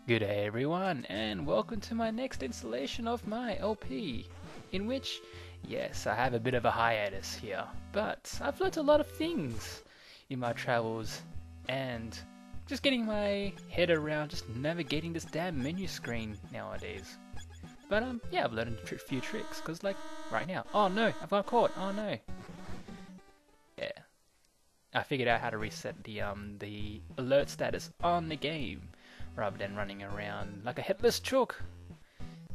Good day everyone, and welcome to my next installation of my LP, in which, yes, I have a bit of a hiatus here, but I've learnt a lot of things in my travels, and just getting my head around just navigating this damn menu screen nowadays. But yeah, I've learned a few tricks, because like, right now, oh no, I've got caught, oh no. Yeah, I figured out how to reset the alert status on the game, rather than running around like a headless chook,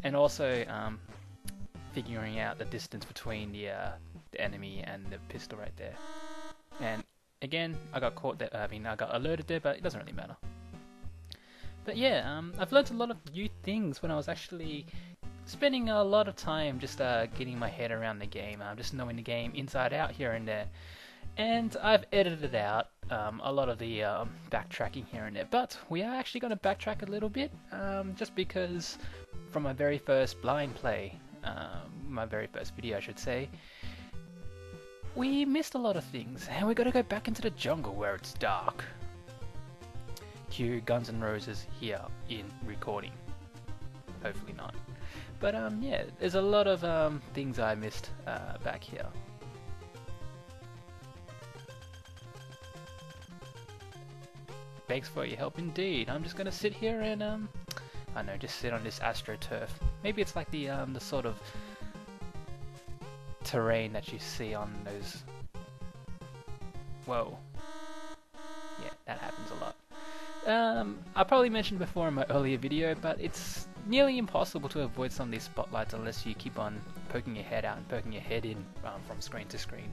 and also figuring out the distance between the enemy and the pistol right there. And again, I got caught there. I got alerted there, but it doesn't really matter. But yeah, I've learned a lot of new things when I was actually spending a lot of time just getting my head around the game, just knowing the game inside out here and there. And I've edited out a lot of the backtracking here and there, but we are actually going to backtrack a little bit, just because from my very first blind play, my very first video I should say, we missed a lot of things, and we're going to go back into the jungle where it's dark. Cue Guns N' Roses here in recording. Hopefully not. But yeah, there's a lot of things I missed back here. Thanks for your help indeed. I'm just gonna sit here and I don't know, just sit on this astroturf. Maybe it's like the sort of terrain that you see on those. Whoa. Yeah, that happens a lot. I probably mentioned before in my earlier video, but it's nearly impossible to avoid some of these spotlights unless you keep on poking your head out and poking your head in from screen to screen.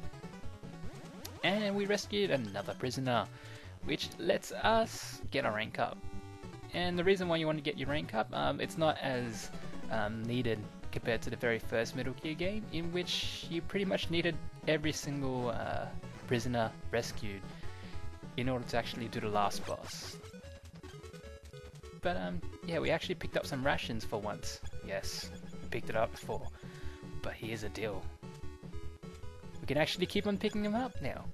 And we rescued another prisoner, which lets us get a rank up. And the reason why you want to get your rank up, it's not as needed compared to the very first Metal Gear game, in which you pretty much needed every single prisoner rescued in order to actually do the last boss. But yeah, we actually picked up some rations for once. Yes, we picked it up before. But here's the deal. We can actually keep on picking them up now.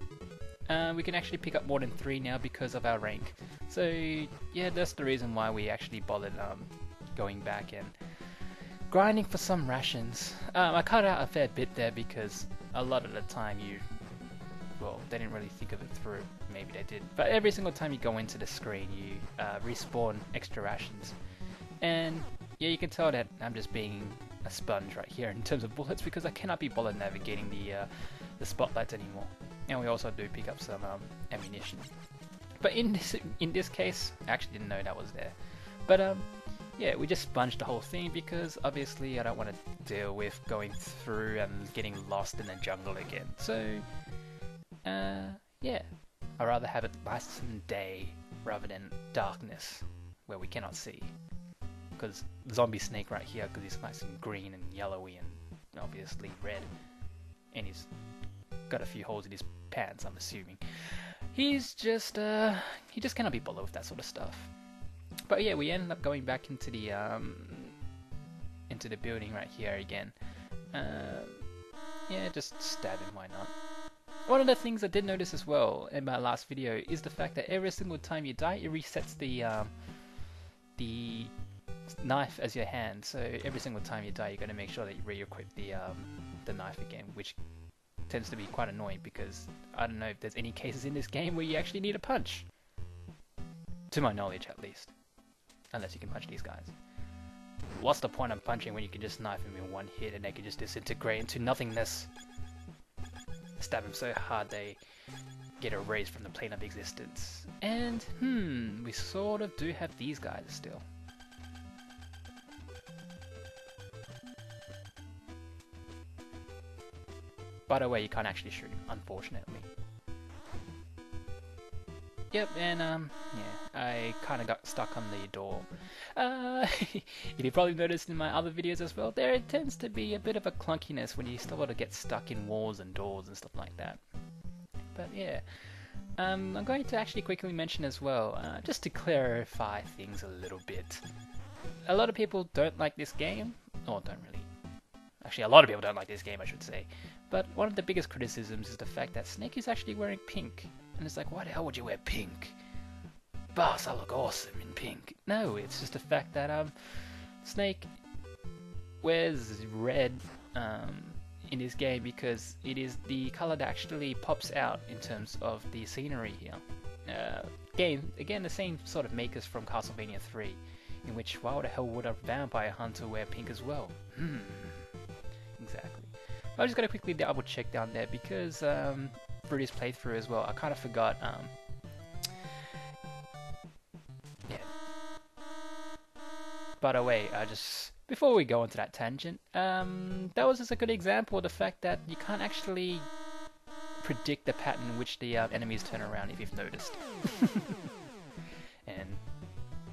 We can actually pick up more than 3 now because of our rank. So yeah, that's the reason why we actually bothered going back and grinding for some rations. I cut out a fair bit there because a lot of the time they didn't really think of it through. Maybe they did. But every single time you go into the screen, you respawn extra rations. And yeah, you can tell that I'm just being a sponge right here in terms of bullets because I cannot be bothered navigating the spotlights anymore. And we also do pick up some ammunition. But in this case, I actually didn't know that was there. But yeah, we just sponged the whole thing because obviously I don't want to deal with going through and getting lost in the jungle again. So yeah, I'd rather have it nice and day rather than darkness where we cannot see. Because zombie snake right here, because he's nice and green and yellowy and obviously red, and he's got a few holes in his pants, I'm assuming. He's just he just cannot be bothered with that sort of stuff. But yeah, we ended up going back into the building right here again. Yeah, just stab him, why not? One of the things I did notice as well in my last video is the fact that every single time you die, it resets the knife as your hand. So every single time you die, you got to make sure that you re-equip the knife again, which tends to be quite annoying because I don't know if there's any cases in this game where you actually need a punch. To my knowledge, at least. Unless you can punch these guys. What's the point of punching when you can just knife them in one hit and they can just disintegrate into nothingness? Stab them so hard they get erased from the plane of existence. And, we sort of do have these guys still. By the way, you can't actually shoot him, unfortunately. Yep, and yeah, I kind of got stuck on the door. If you probably noticed in my other videos as well, there tends to be a bit of a clunkiness when you start to get stuck in walls and doors and stuff like that. But yeah, I'm going to actually quickly mention as well, just to clarify things a little bit. A lot of people don't like this game, or don't really. Actually, a lot of people don't like this game, I should say. But one of the biggest criticisms is the fact that Snake is actually wearing pink. And it's like, why the hell would you wear pink? boss, I look awesome in pink. No, it's just the fact that Snake wears red in this game because it is the color that actually pops out in terms of the scenery here. Again, the same sort of makers from Castlevania 3, in which why the hell would a vampire hunter wear pink as well? Exactly. I just gotta quickly double check down there because through this playthrough as well, I kind of forgot. Yeah. By the way, before we go into that tangent, that was just a good example of the fact that you can't actually predict the pattern in which the enemies turn around, if you've noticed. And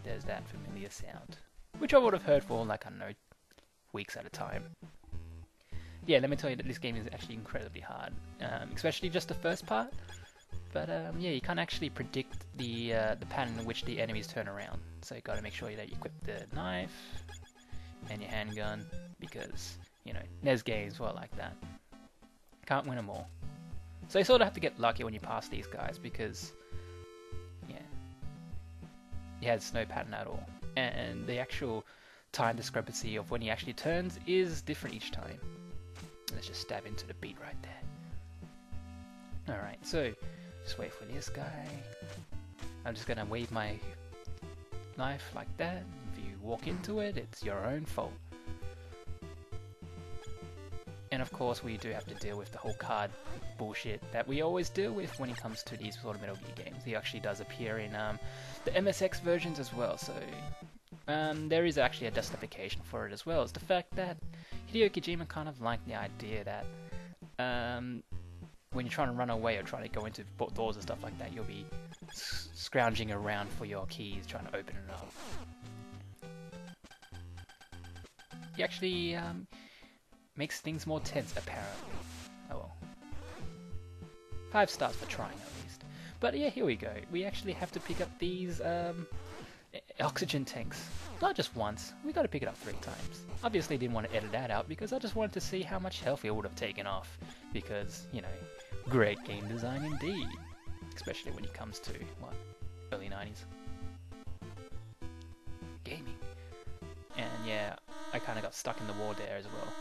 there's that familiar sound, which I would have heard for like, I don't know, weeks at a time. Yeah, let me tell you that this game is actually incredibly hard, especially just the first part. But yeah, you can't actually predict the pattern in which the enemies turn around. So you got to make sure that you equip the knife and your handgun, because you know there's games where like that. Can't win them all. So you sort of have to get lucky when you pass these guys, because yeah, he has no pattern at all, and the actual time discrepancy of when he actually turns is different each time. Let's just stab into the beat right there. Alright, so just wait for this guy. I'm just gonna wave my knife like that. If you walk into it, it's your own fault. And of course we do have to deal with the whole card bullshit that we always deal with when it comes to these sort of Metal Gear games. He actually does appear in the MSX versions as well, so there is actually a justification for it as well. It's the fact that Hideo Kojima kind of liked the idea that when you're trying to run away or trying to go into doors and stuff like that, you'll be scrounging around for your keys, trying to open it up. He actually makes things more tense, apparently. Oh well. 5 stars for trying, at least. But yeah, here we go. We actually have to pick up these oxygen tanks. Not just once, we got to pick it up 3 times. Obviously didn't want to edit that out because I just wanted to see how much health it would have taken off. Because, you know, great game design indeed. Especially when it comes to, what, early 90s? Gaming. And yeah, I kind of got stuck in the wall there as well.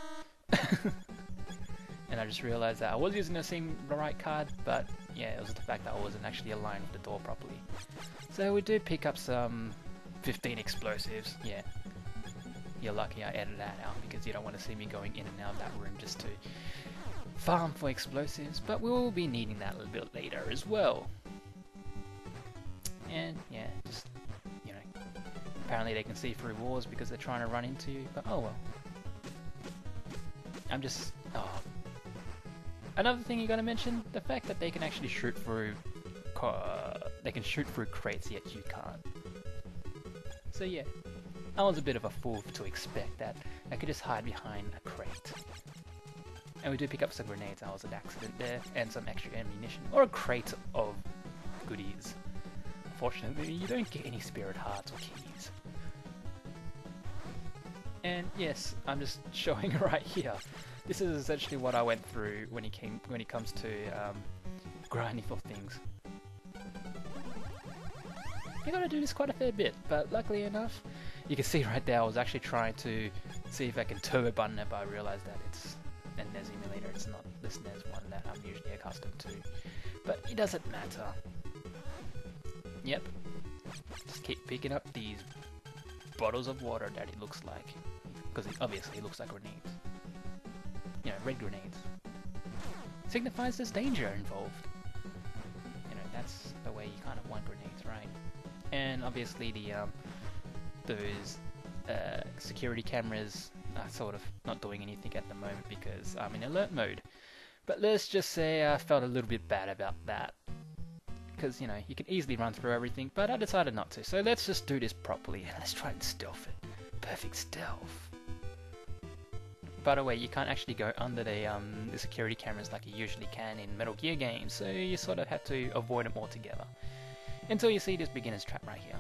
And I just realized that I was using the right card, but yeah, it was the fact that I wasn't actually aligned with the door properly. So we do pick up some 15 explosives. Yeah, you're lucky I edited that out because you don't want to see me going in and out of that room just to farm for explosives, but we will be needing that a little bit later as well. And yeah, just, you know, apparently they can see through walls because they're trying to run into you, but oh well. I'm just, another thing you gotta mention, the fact that they can actually shoot through crates, yet you can't. So yeah, I was a bit of a fool to expect that I could just hide behind a crate. And we do pick up some grenades. That was an accident there, and some extra ammunition, or a crate of goodies. Unfortunately, you don't get any spirit hearts or keys. And yes, I'm just showing right here. This is essentially what I went through when it comes to grinding for things. You gotta do this quite a fair bit, but luckily enough, you can see right there I was actually trying to see if I can turbo button it, but I realized that it's a NES emulator, it's not the SNES one that I'm usually accustomed to. But it doesn't matter. Yep. Just keep picking up these bottles of water that it looks like. Because it obviously looks like grenades. You know, red grenades. Signifies there's danger involved. You know, that's the way you kind of want grenades, right? And obviously the those security cameras are sort of not doing anything at the moment because I'm in alert mode. But let's just say I felt a little bit bad about that. Because, you know, you can easily run through everything, but I decided not to. So let's just do this properly and let's try and stealth it. Perfect stealth. By the way, you can't actually go under the security cameras like you usually can in Metal Gear games, so you sort of have to avoid them altogether. Until you see this beginner's trap right here.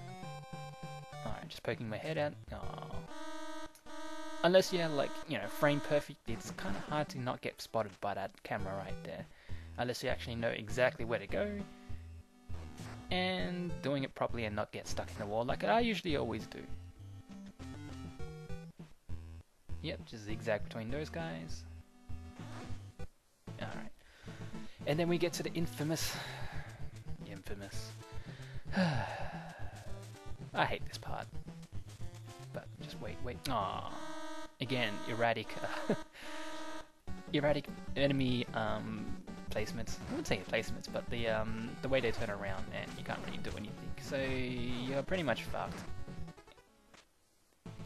Alright, just poking my head out. Aww. Unless you're like, you know, frame perfect, it's kind of hard to not get spotted by that camera right there. Unless you actually know exactly where to go. and doing it properly and not get stuck in the wall like I usually always do. Yep, just zigzag between those guys. Alright. And then we get to the infamous... I hate this part. But just wait. Aww. Again, erratic... erratic enemy placements. I wouldn't say placements, but the way they turn around and you can't really do anything. So you're pretty much fucked.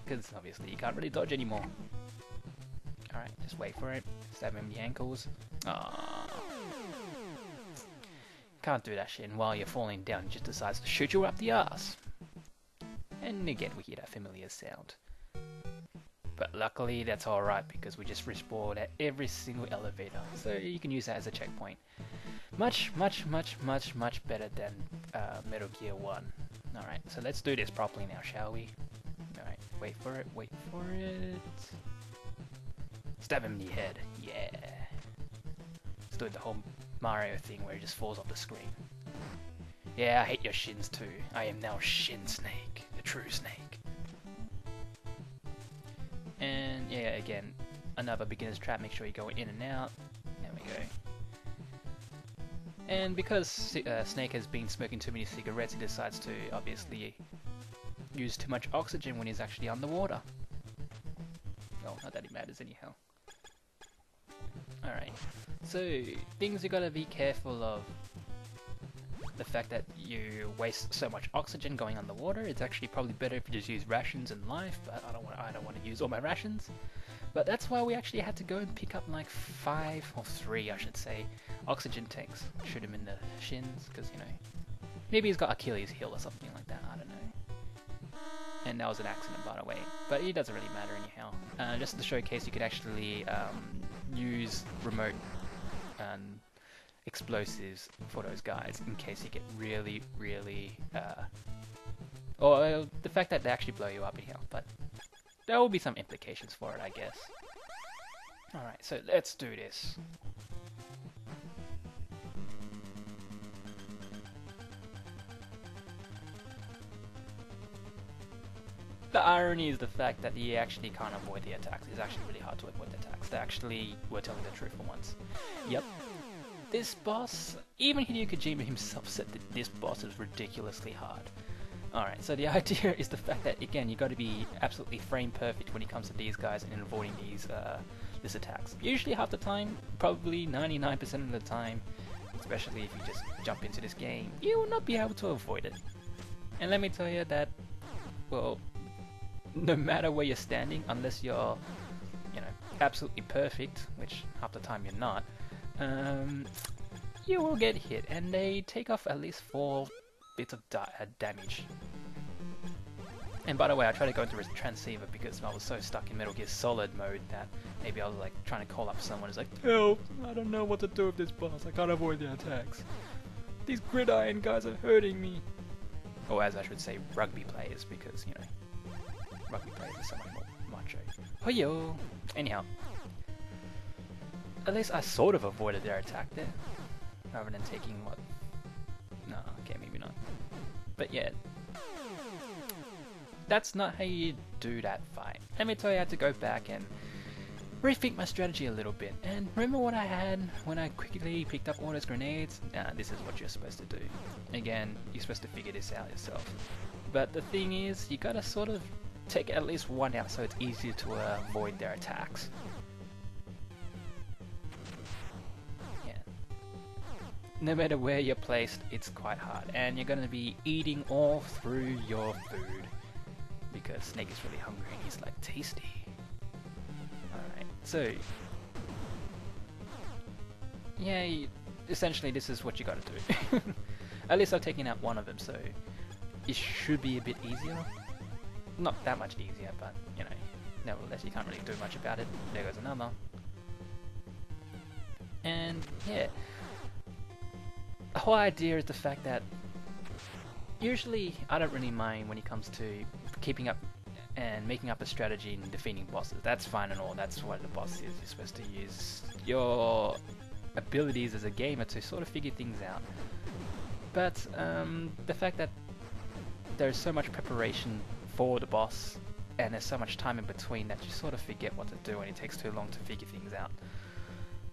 Because obviously you can't really dodge anymore. Alright, just wait for it. Stab him in the ankles. Aww. Can't do that shit, and while you're falling down, it just decides to shoot you up the ass. And again, we hear that familiar sound. But luckily, that's alright, because we just respawn at every single elevator. So you can use that as a checkpoint. Much better than Metal Gear 1. Alright, so let's do this properly now, shall we? Alright, wait for it. Stab him in the head, yeah. Let's do the whole Mario thing where he just falls off the screen. Yeah, I hate your shins too. I am now Shin Snake, the true snake. And yeah, again, another beginner's trap, make sure you go in and out. There we go. And because Snake has been smoking too many cigarettes, he decides to obviously use too much oxygen when he's actually underwater. Oh, not that it matters anyhow. Alright, so things you gotta be careful of. The fact that you waste so much oxygen going underwater. It's actually probably better if you just use rations in life, but I don't want to use all my rations. But that's why we actually had to go and pick up like 5 or 3, I should say, oxygen tanks. Shoot him in the shins, because you know, maybe he's got Achilles heel or something like that. I don't know. And that was an accident, by the way. But it doesn't really matter anyhow. Just to showcase, you could actually use remote explosives for those guys in case you get really or the fact that they actually blow you up anyhow, but there will be some implications for it, I guess. Alright, so let's do this. The irony is the fact that you actually can't avoid the attacks. It's actually really hard to avoid the attacks. They actually were telling the truth for once. Yep. This boss, even Hideo Kojima himself said that this boss is ridiculously hard. Alright, so the idea is the fact that, again, you got to be absolutely frame perfect when it comes to these guys and avoiding these attacks. Usually half the time, probably 99% of the time, especially if you just jump into this game, you will not be able to avoid it. And let me tell you that, well, no matter where you're standing, unless you're, you know, absolutely perfect, which half the time you're not, you will get hit, and they take off at least 4 bits of damage. And by the way, I tried to go into a transceiver because I was so stuck in Metal Gear Solid mode that maybe I was like trying to call up someone who's like, help, I don't know what to do with this boss, I can't avoid the attacks. These gridiron guys are hurting me. Or as I should say, rugby players, because, you know, rugby players are so much more macho. Oh yo! Anyhow. At least I sort of avoided their attack there, rather than taking what... No, okay, maybe not. But yeah, that's not how you do that fight. Let me tell you, I had to go back and rethink my strategy a little bit. And remember what I had when I quickly picked up all those grenades? This is what you're supposed to do. Again, you're supposed to figure this out yourself. But the thing is, you gotta sort of take at least one out so it's easier to avoid their attacks. No matter where you're placed, it's quite hard, and you're going to be eating all through your food, because Snake is really hungry and he's like, tasty. Alright, so yeah, essentially this is what you got to do. At least I've taken out one of them, so it should be a bit easier. Not that much easier, but you know, nevertheless you can't really do much about it. There goes another. And yeah, the whole idea is the fact that usually I don't really mind when it comes to keeping up and making up a strategy and defeating bosses. That's fine and all, that's what the boss is. You're supposed to use your abilities as a gamer to sort of figure things out. But the fact that there's so much preparation for the boss, and there's so much time in between that you sort of forget what to do and it takes too long to figure things out.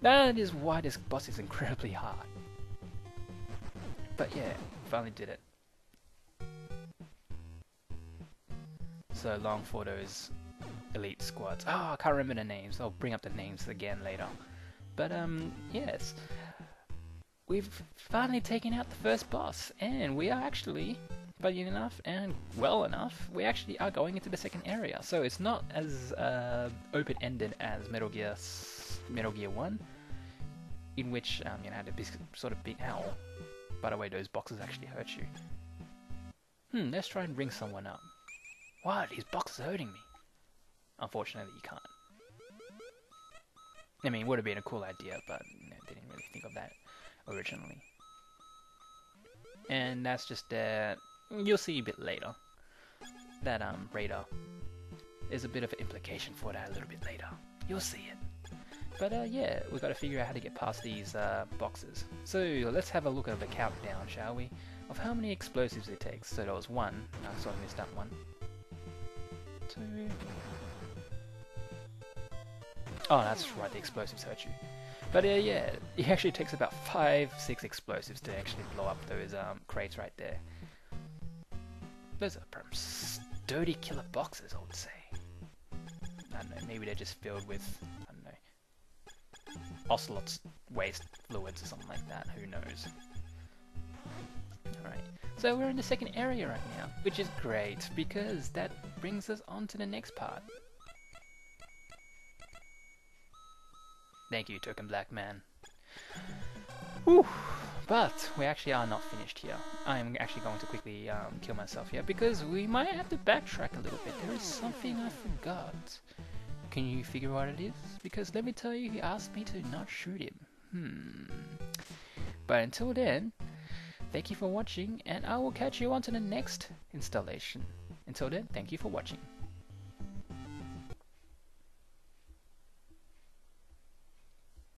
That is why this boss is incredibly hard. But yeah, finally did it. So long for those elite squads. Oh, I can't remember the names. I'll bring up the names again later. But yes. We've finally taken out the first boss, and we are actually, funny enough and well enough, we actually are going into the second area. So it's not as open-ended as Metal Gear 1, in which you know, had a sort of big owl. By the way, those boxes actually hurt you. Let's try and bring someone up. What? These boxes are hurting me. Unfortunately, you can't. I mean, it would have been a cool idea, but you know, didn't really think of that originally. And that's just you'll see a bit later that radar is a bit of an implication for that a little bit later. You'll see it. But yeah, we've got to figure out how to get past these boxes. So let's have a look at the countdown, shall we? Of how many explosives it takes. So there was 1. I sort of missed that one. 2. Oh, that's right, the explosives hurt you. But yeah, it actually takes about 5-6 explosives to actually blow up those crates right there. Those are sturdy killer boxes, I would say. I don't know, maybe they're just filled with, I don't know, Ocelot's waste fluids or something like that, who knows. Alright, so we're in the second area right now, which is great, because that brings us on to the next part. Thank you, Token Black Man. Whew. But we actually are not finished here. I'm actually going to quickly kill myself here, because we might have to backtrack a little bit. There is something I forgot. Can you figure out what it is? Because let me tell you, he asked me to not shoot him. But until then, thank you for watching, and I will catch you on to the next installation. Until then, thank you for watching.